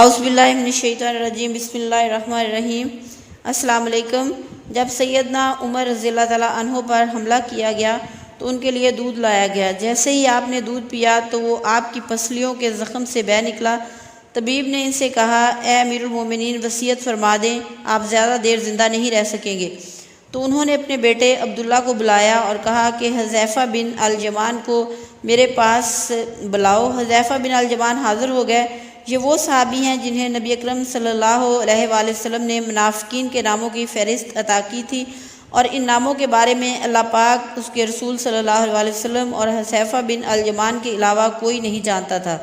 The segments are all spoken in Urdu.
اعوذ باللہ من الشیطان الرجیم، بسم اللہ الرحمن الرحیم۔ السلام علیکم۔ جب سیدنا عمر رضی اللہ تعالیٰ عنہ پر حملہ کیا گیا تو ان کے لیے دودھ لایا گیا۔ جیسے ہی آپ نے دودھ پیا تو وہ آپ کی پسلیوں کے زخم سے بہہ نکلا۔ طبیب نے ان سے کہا، اے امیر المومنین، وصیت فرما دیں، آپ زیادہ دیر زندہ نہیں رہ سکیں گے۔ تو انہوں نے اپنے بیٹے عبداللہ کو بلایا اور کہا کہ حذیفہ بن الجمان کو میرے پاس بلاؤ۔ حذیفہ بن الجمان حاضر ہو گئے۔ یہ وہ صحابی ہیں جنہیں نبی اکرم صلی اللہ علیہ وآلہ وسلم نے منافقین کے ناموں کی فہرست عطا کی تھی، اور ان ناموں کے بارے میں اللہ پاک، اس کے رسول صلی اللہ علیہ وآلہ وسلم اور حذیفہ بن الجمان کے علاوہ کوئی نہیں جانتا تھا۔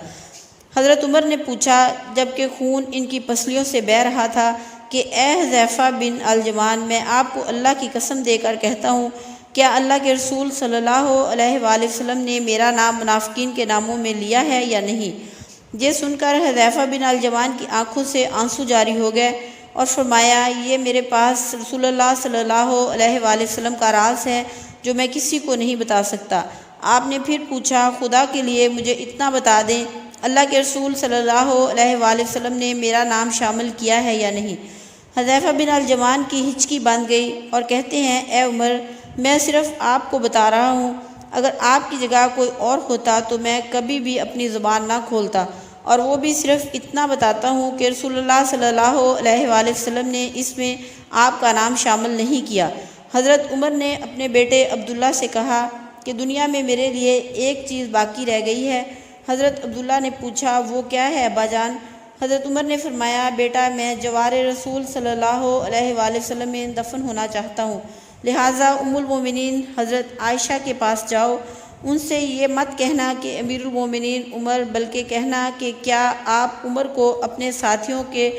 حضرت عمر نے پوچھا، جب کہ خون ان کی پسلیوں سے بہہ رہا تھا، کہ اے حذیفہ بن الجمان، میں آپ کو اللہ کی قسم دے کر کہتا ہوں، کیا اللہ کے رسول صلی اللہ علیہ وآلہ وسلم نے میرا نام منافقین کے ناموں میں لیا ہے یا نہیں؟ یہ سن کر حذیفہ بن الجمان کی آنکھوں سے آنسو جاری ہو گئے اور فرمایا، یہ میرے پاس رسول اللہ صلی اللہ علیہ وآلہ وسلم کا راز ہے جو میں کسی کو نہیں بتا سکتا۔ آپ نے پھر پوچھا، خدا کے لیے مجھے اتنا بتا دیں، اللہ کے رسول صلی اللہ علیہ وآلہ وسلم نے میرا نام شامل کیا ہے یا نہیں؟ حذیفہ بن الجمان کی ہچکی بند گئی اور کہتے ہیں، اے عمر، میں صرف آپ کو بتا رہا ہوں، اگر آپ کی جگہ کوئی اور ہوتا تو میں کبھی بھی اپنی زبان نہ کھولتا، اور وہ بھی صرف اتنا بتاتا ہوں کہ رسول اللہ صلی اللہ علیہ وآلہ وسلم نے اس میں آپ کا نام شامل نہیں کیا۔ حضرت عمر نے اپنے بیٹے عبداللہ سے کہا کہ دنیا میں میرے لیے ایک چیز باقی رہ گئی ہے۔ حضرت عبداللہ نے پوچھا، وہ کیا ہے ابا جان؟ حضرت عمر نے فرمایا، بیٹا، میں جوار رسول صلی اللہ علیہ وآلہ وسلم میں دفن ہونا چاہتا ہوں، لہٰذا ام المومنین حضرت عائشہ کے پاس جاؤ، ان سے یہ مت کہنا کہ امیر المومنین عمر، بلکہ کہنا کہ کیا آپ عمر کو اپنے ساتھیوں کے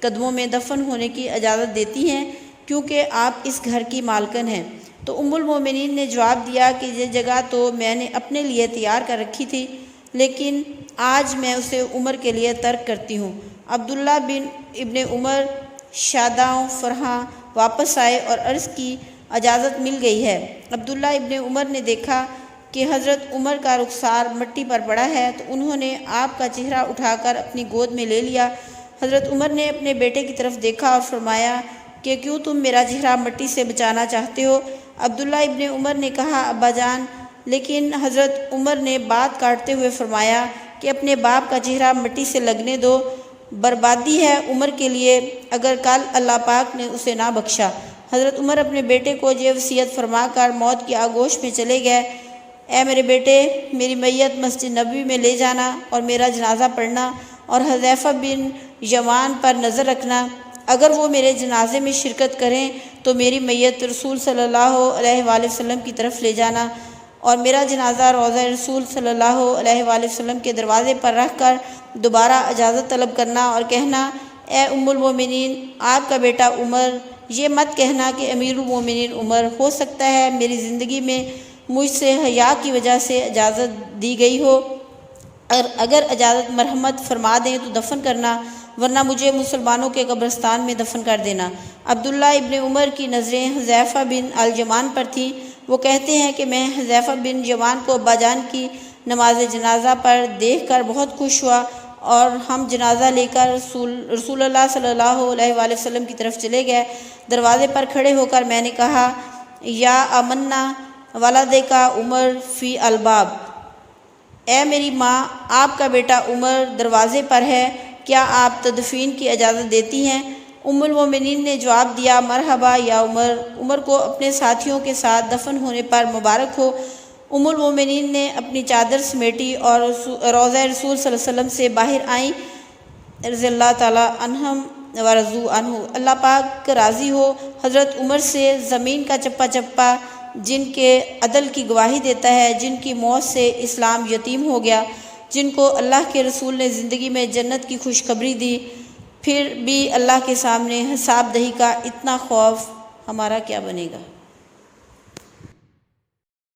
قدموں میں دفن ہونے کی اجازت دیتی ہیں، کیونکہ آپ اس گھر کی مالکن ہیں۔ تو ام المومنین نے جواب دیا کہ یہ جگہ تو میں نے اپنے لیے تیار کر رکھی تھی، لیکن آج میں اسے عمر کے لیے ترک کرتی ہوں۔ عبداللہ بن ابن عمر شاداں فرحاں واپس آئے اور عرض کی، اجازت مل گئی ہے۔ عبداللہ ابن عمر نے دیکھا کہ حضرت عمر کا رخسار مٹی پر پڑا ہے، تو انہوں نے آپ کا چہرہ اٹھا کر اپنی گود میں لے لیا۔ حضرت عمر نے اپنے بیٹے کی طرف دیکھا اور فرمایا کہ کیوں تم میرا چہرہ مٹی سے بچانا چاہتے ہو؟ عبداللہ ابن عمر نے کہا، ابا جان، لیکن حضرت عمر نے بات کاٹتے ہوئے فرمایا کہ اپنے باپ کا چہرہ مٹی سے لگنے دو، بربادی ہے عمر کے لیے اگر کل اللہ پاک نے اسے نہ بخشا۔ حضرت عمر اپنے بیٹے کو یہ وصیت فرما کر موت کی آغوش میں چلے گئے، اے میرے بیٹے، میری میت مسجد نبوی میں لے جانا اور میرا جنازہ پڑھنا، اور حذیفہ بن یمان پر نظر رکھنا، اگر وہ میرے جنازے میں شرکت کریں تو میری میت رسول صلی اللہ علیہ وآلہ وسلم کی طرف لے جانا، اور میرا جنازہ روضہ رسول صلی اللہ علیہ وآلہ وسلم کے دروازے پر رکھ کر دوبارہ اجازت طلب کرنا اور کہنا، اے ام المومنین، آپ کا بیٹا عمر، یہ مت کہنا کہ امیر المومنین عمر، ہو سکتا ہے میری زندگی میں مجھ سے حیا کی وجہ سے اجازت دی گئی ہو، اور اگر اجازت مرحمت فرما دیں تو دفن کرنا، ورنہ مجھے مسلمانوں کے قبرستان میں دفن کر دینا۔ عبداللہ ابن عمر کی نظریں حذیفہ بن الجمان پر تھیں۔ وہ کہتے ہیں کہ میں حذیفہ بن یمان کو ابا جان کی نماز جنازہ پر دیکھ کر بہت خوش ہوا، اور ہم جنازہ لے کر رسول اللہ صلی اللہ علیہ وآلہ وسلم کی طرف چلے گئے۔ دروازے پر کھڑے ہو کر میں نے کہا، یا آمنا والدیک عمر فی الباب، اے میری ماں، آپ کا بیٹا عمر دروازے پر ہے، کیا آپ تدفین کی اجازت دیتی ہیں؟ ام المومنین نے جواب دیا، مرحبا یا عمر، عمر کو اپنے ساتھیوں کے ساتھ دفن ہونے پر مبارک ہو۔ ام المومنین نے اپنی چادر سمیٹی اور روضہ رسول صلی اللہ علیہ وسلم سے باہر آئیں، رضی اللہ تعالیٰ عنہم و رضوا عنہ، اللہ پاک راضی ہو حضرت عمر سے۔ زمین کا چپا چپا جن کے عدل کی گواہی دیتا ہے، جن کی موت سے اسلام یتیم ہو گیا، جن کو اللہ کے رسول نے زندگی میں جنت کی خوشخبری دی، پھر بھی اللہ کے سامنے حساب دہی کا اتنا خوف، ہمارا کیا بنے گا؟